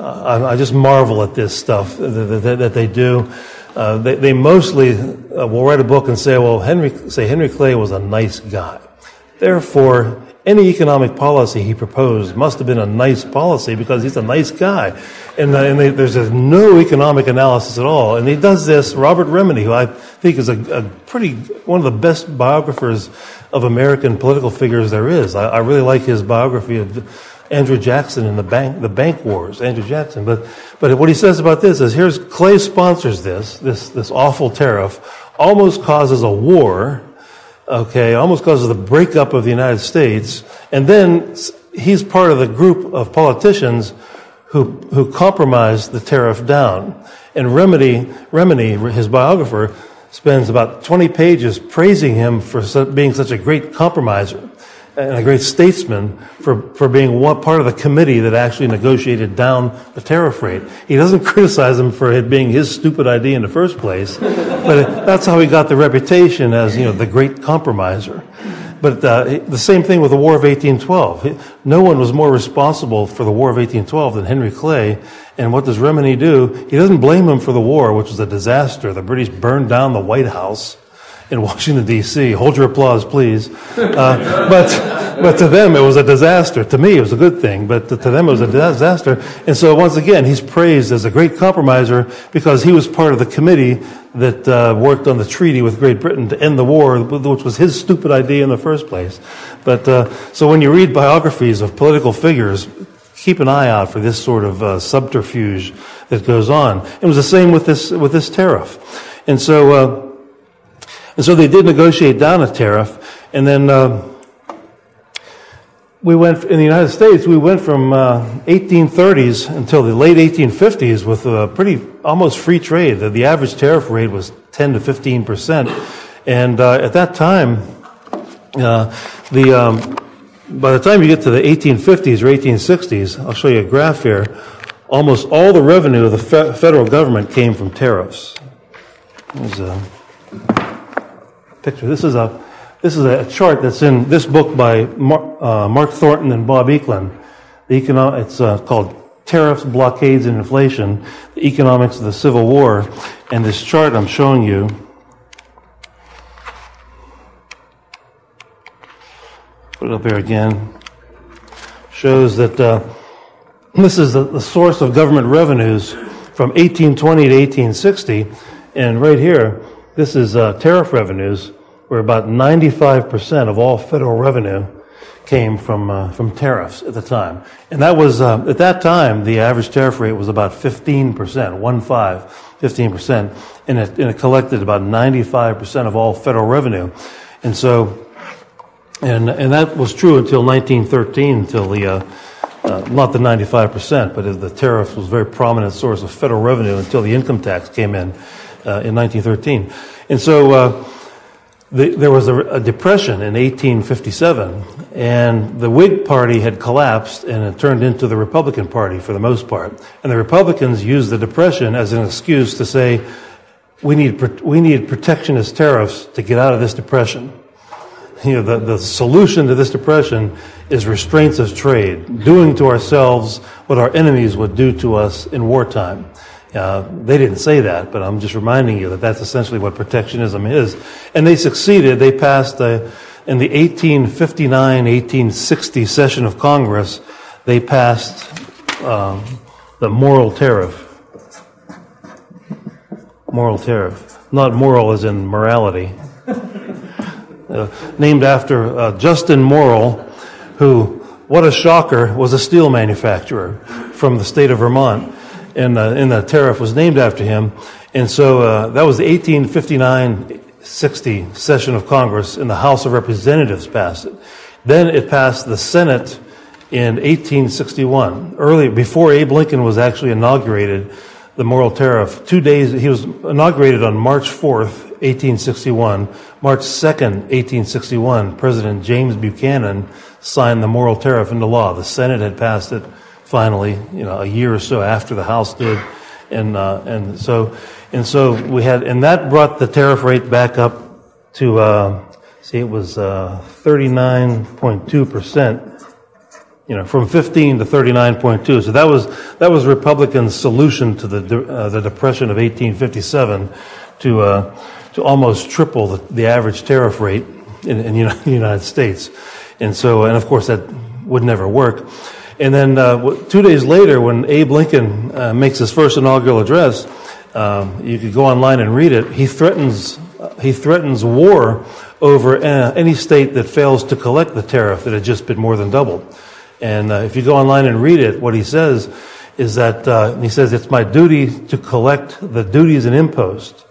marvel at this stuff that they do. They mostly will write a book and say, well, Henry Clay was a nice guy. Therefore, any economic policy he proposed must have been a nice policy because he's a nice guy. And there's no economic analysis at all. And he does this, Robert Remedy, who I think is one of the best biographers of American political figures there is. I really like his biography of Andrew Jackson in the bank wars, Andrew Jackson. But what he says about this is, here's Clay sponsors this awful tariff, almost causes a war, almost causes the breakup of the United States, and then he's part of the group of politicians who compromised the tariff down. And Remedy, his biographer, spends about 20 pages praising him for being such a great compromiser and a great statesman for being one part of the committee that actually negotiated down the tariff rate. He doesn't criticize him for it being his stupid idea in the first place, but that's how he got the reputation as, the great compromiser. But the same thing with the War of 1812. No one was more responsible for the War of 1812 than Henry Clay. And what does Remedy do? He doesn't blame him for the war, which was a disaster. The British burned down the White House in Washington, D.C. Hold your applause, please. But to them, it was a disaster. To me, it was a good thing, but to them, it was a disaster. And so once again, he's praised as a great compromiser because he was part of the committee that worked on the treaty with Great Britain to end the war, which was his stupid idea in the first place. But so when you read biographies of political figures, keep an eye out for this sort of subterfuge that goes on. It was the same with this tariff. And so they did negotiate down a tariff, and then we went, in the United States, we went from 1830s until the late 1850s with a pretty, almost free trade. The average tariff rate was 10 to 15%. And at that time, by the time you get to the 1850s or 1860s, I'll show you a graph here, almost all the revenue of the federal government came from tariffs. There's a picture. This is a chart that's in this book by Mark Thornton and Bob Eklund. It's called Tariffs, Blockades, and Inflation, the Economics of the Civil War. And this chart I'm showing you put it up here again, shows that this is the source of government revenues from 1820 to 1860, and right here, this is tariff revenues, where about 95% of all federal revenue came from tariffs at the time. And that was, at that time, the average tariff rate was about 15%, 15%, and it collected about 95% of all federal revenue. And so, and that was true until 1913, until the, not the 95%, but the tariff was a very prominent source of federal revenue until the income tax came in 1913. And so there was a depression in 1857, and the Whig Party had collapsed, and it turned into the Republican Party for the most part. And the Republicans used the depression as an excuse to say, we need protectionist tariffs to get out of this depression. You know, the solution to this depression is restraints of trade, doing to ourselves what our enemies would do to us in wartime. They didn't say that, but I'm just reminding you that that's essentially what protectionism is. And they succeeded. They passed, in the 1859-1860 session of Congress, they passed the Moral Tariff. Moral Tariff. Not moral as in morality. Named after Justin Morrill, who, what a shocker, was a steel manufacturer from the state of Vermont. And the tariff was named after him. And so that was the 1859-60 session of Congress, and the House of Representatives passed it. Then it passed the Senate in 1861. Before Abe Lincoln was actually inaugurated, the Moral Tariff, 2 days, he was inaugurated on March 4th, 1861. March 2nd, 1861, President James Buchanan signed the Moral Tariff into law. The Senate had passed it finally, a year or so after the House did, and so we had, and that brought the tariff rate back up to, it was 39.2%, from 15 to 39.2. So that was Republicans' solution to the Depression of 1857 to almost triple the average tariff rate in the United States, and of course that would never work. And then 2 days later, when Abe Lincoln makes his first inaugural address, you could go online and read it. He threatens war over any state that fails to collect the tariff that had just been more than doubled. And if you go online and read it, what he says is that he says it's my duty to collect the duties and imposts.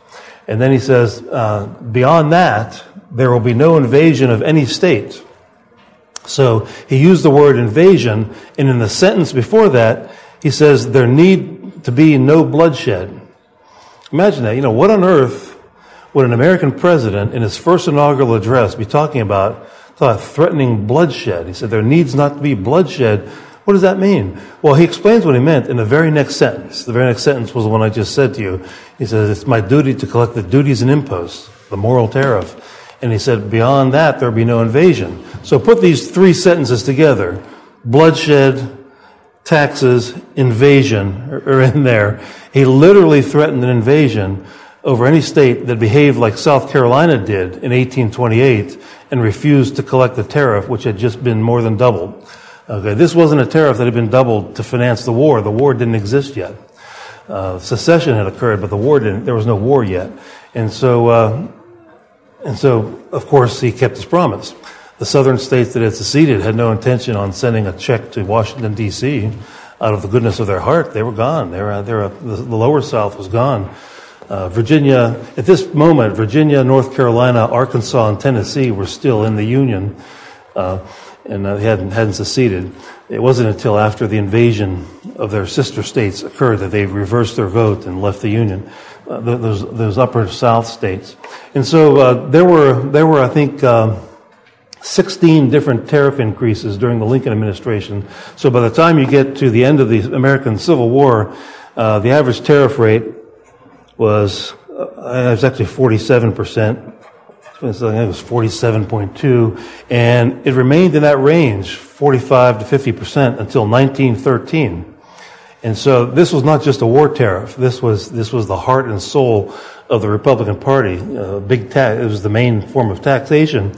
And then he says, beyond that, there will be no invasion of any state. So he used the word invasion, and in the sentence before that, he says there need to be no bloodshed. Imagine that. What on earth would an American president in his first inaugural address be talking about threatening bloodshed? He said there needs not to be bloodshed. What does that mean? Well, he explains what he meant in the very next sentence. The very next sentence was the one I just said to you. He says, it's my duty to collect the duties and imposts, the moral tariff. And he said, beyond that, there'll be no invasion. So put these three sentences together. Bloodshed, taxes, invasion are in there. He literally threatened an invasion over any state that behaved like South Carolina did in 1828 and refused to collect the tariff, which had just been more than doubled. Okay, this wasn't a tariff that had been doubled to finance the war. The war didn't exist yet. Secession had occurred, but the war didn't. There was no war yet. And so, of course, he kept his promise. The southern states that had seceded had no intention on sending a check to Washington, D.C. out of the goodness of their heart. They were gone. The lower South was gone. Virginia, at this moment, Virginia, North Carolina, Arkansas, and Tennessee were still in the Union. and they hadn't seceded. It wasn't until after the invasion of their sister states occurred that they reversed their vote and left the Union, those upper South states. And so there were I think 16 different tariff increases during the Lincoln administration. So by the time you get to the end of the American Civil War, the average tariff rate was actually 47%. I think it was 47.2, and it remained in that range, 45 to 50%, until 1913. And so this was not just a war tariff. This was the heart and soul of the Republican Party. Big tax. It was the main form of taxation.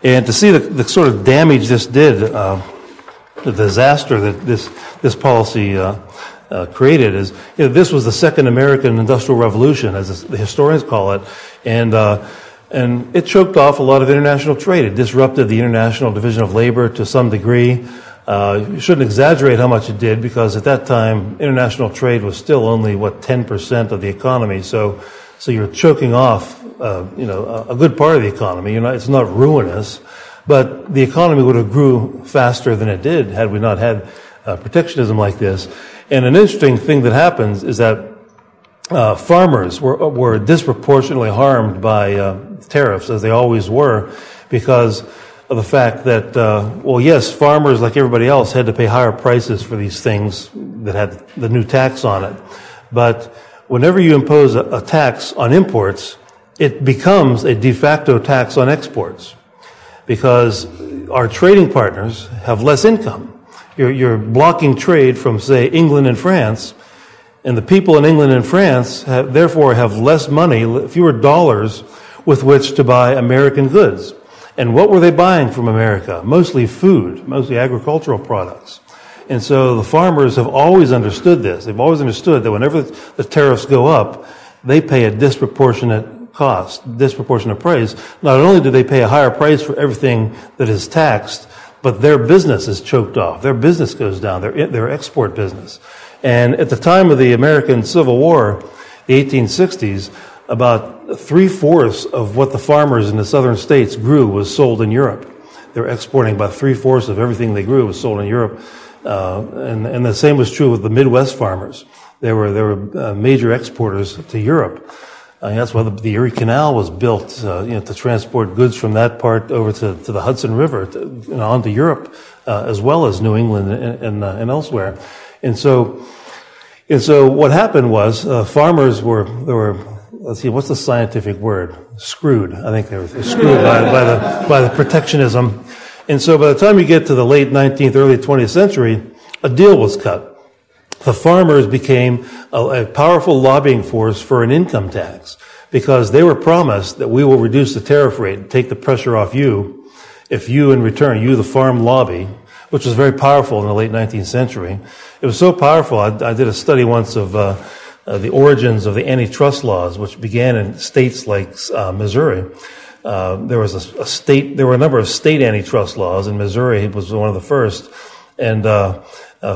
And to see the sort of damage this did, the disaster that this policy created, is this was the second American Industrial Revolution, as the historians call it, and it choked off a lot of international trade. It disrupted the international division of labor to some degree. You shouldn't exaggerate how much it did, because at that time international trade was still only 10% of the economy. So you're choking off a good part of the economy. It's not ruinous, but the economy would have grew faster than it did had we not had protectionism like this. And an interesting thing that happens is that farmers were disproportionately harmed by tariffs, as they always were, because of the fact that, yes, farmers, like everybody else, had to pay higher prices for these things that had the new tax on it. But whenever you impose a tax on imports, it becomes a de facto tax on exports, because our trading partners have less income. You're blocking trade from, say, England and France, and the people in England and France therefore have less money, fewer dollars with which to buy American goods. And what were they buying from America? Mostly food, mostly agricultural products. And so the farmers have always understood this. They've always understood that whenever the tariffs go up, they pay a disproportionate cost, disproportionate price. Not only do they pay a higher price for everything that is taxed, but their business is choked off. Their business goes down, their export business. And at the time of the American Civil War, the 1860s, about 3/4 of what the farmers in the southern states grew was sold in Europe. They were exporting about 3/4 of everything they grew was sold in Europe. And the same was true with the Midwest farmers. They were major exporters to Europe. That's why the Erie Canal was built, to transport goods from that part over to the Hudson River, onto Europe, as well as New England and elsewhere. And so what happened was, farmers were, let's see, what's the scientific word? Screwed. I think they were screwed by the protectionism. And so by the time you get to the late 19th, early 20th century, a deal was cut. The farmers became a powerful lobbying force for an income tax, because they were promised that we will reduce the tariff rate and take the pressure off you if you, in return, you, the farm lobby, which was very powerful in the late 19th century. It was so powerful, I did a study once of the origins of the antitrust laws, which began in states like Missouri. There were a number of state antitrust laws, and Missouri was one of the first. And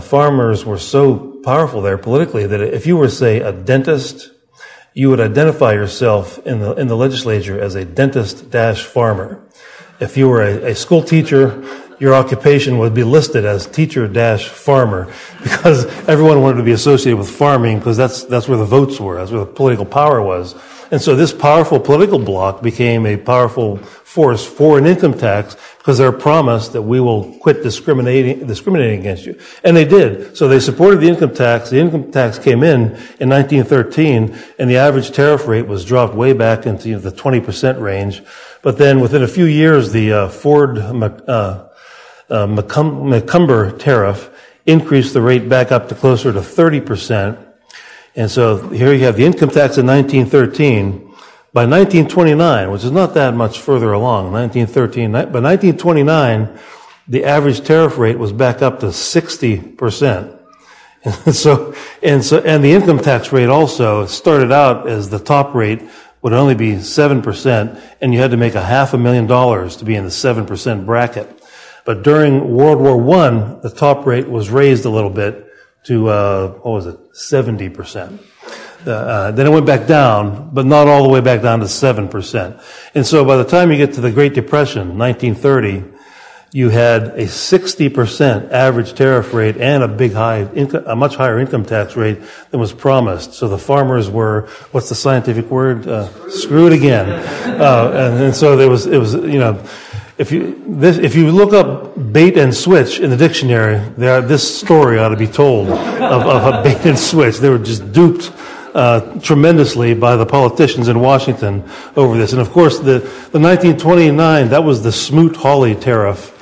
farmers were so powerful there politically that if you were, say, a dentist, you would identify yourself in the legislature as a dentist-farmer. If you were a school teacher, your occupation would be listed as teacher-farmer, because everyone wanted to be associated with farming, because that's where the votes were, that's where the political power was. And so this powerful political bloc became a powerful force for an income tax, because they're promised that we will quit discriminating against you. And they did. So they supported the income tax. The income tax came in 1913, and the average tariff rate was dropped way back into the 20% range. But then within a few years, the Macomber tariff increased the rate back up to closer to 30%. And so here you have the income tax in 1913. By 1929, which is not that much further along, by 1929, the average tariff rate was back up to 60%. And the income tax rate also started out as the top rate would only be 7%, and you had to make $500,000 to be in the 7% bracket. But during World War I, the top rate was raised a little bit to, 70%. Then it went back down, but not all the way back down to 7%. And so by the time you get to the Great Depression, 1930, you had a 60% average tariff rate and a much higher income tax rate than was promised. So the farmers were, what's the scientific word? Screwed again. And so it was, if you look up bait and switch in the dictionary, this story ought to be told of a bait and switch. They were just duped tremendously by the politicians in Washington over this. And of course, the 1929, that was the Smoot-Hawley tariff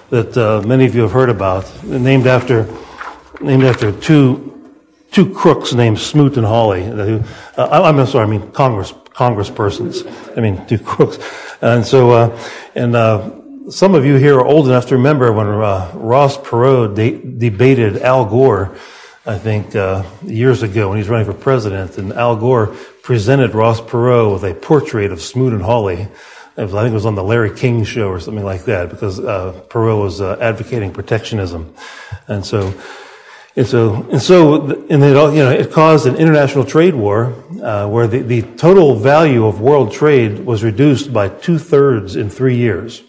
that many of you have heard about, named after two crooks named Smoot and Hawley. Congresspersons. I mean, two crooks. And so, some of you here are old enough to remember when Ross Perot debated Al Gore, I think, years ago when he was running for president, and Al Gore presented Ross Perot with a portrait of Smoot and Hawley. I think it was on the Larry King show or something like that, because Perot was advocating protectionism, and it caused an international trade war where the total value of world trade was reduced by 2/3 in 3 years.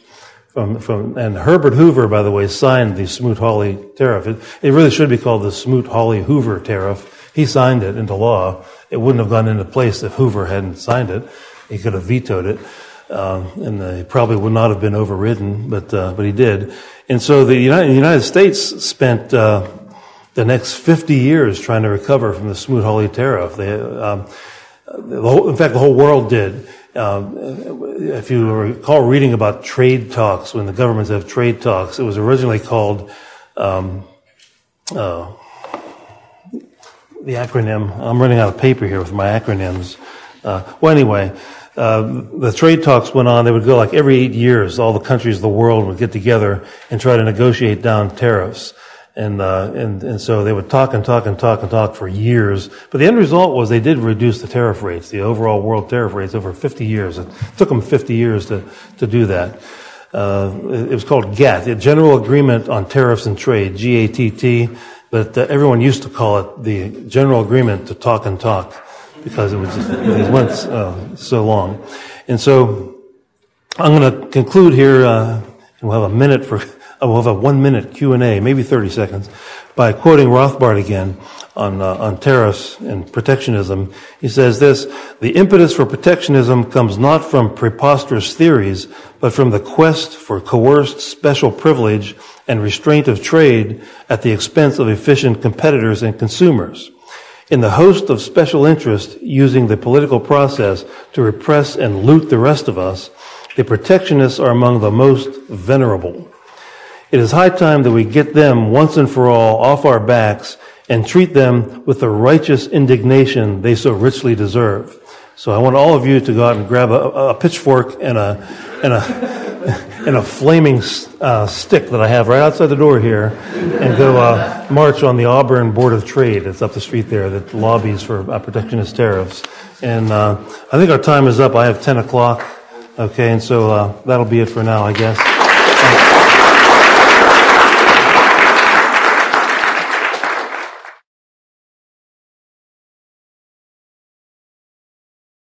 And Herbert Hoover, by the way, signed the Smoot-Hawley tariff. It really should be called the Smoot-Hawley-Hoover tariff. He signed it into law. It wouldn't have gone into place if Hoover hadn't signed it. He could have vetoed it, and it probably would not have been overridden, but he did. And so the United States spent the next 50 years trying to recover from the Smoot-Hawley tariff. In fact, the whole world did. If you recall reading about trade talks, when the governments have trade talks, it was originally called the acronym. I'm running out of paper here with my acronyms. The trade talks went on. They would go like every 8 years. All the countries of the world would get together and try to negotiate down tariffs. And so they would talk for years. But the end result was they did reduce the tariff rates, the overall world tariff rates, over 50 years. It took them 50 years to do that. It was called GATT, the General Agreement on Tariffs and Trade, GATT. But everyone used to call it the General Agreement to talk, because it went so long. And so I'm going to conclude here. We'll have a 1-minute Q&A, maybe 30 seconds, by quoting Rothbard again on tariffs and protectionism. He says this: "The impetus for protectionism comes not from preposterous theories, but from the quest for coerced special privilege and restraint of trade at the expense of efficient competitors and consumers. In the host of special interest using the political process to repress and loot the rest of us, the protectionists are among the most venerable. It is high time that we get them once and for all off our backs and treat them with the righteous indignation they so richly deserve." So I want all of you to go out and grab a pitchfork and a flaming stick that I have right outside the door here, and go march on the Auburn Board of Trade. It's up the street there that lobbies for protectionist tariffs. And I think our time is up. I have 10 o'clock. Okay, and so that'll be it for now, I guess.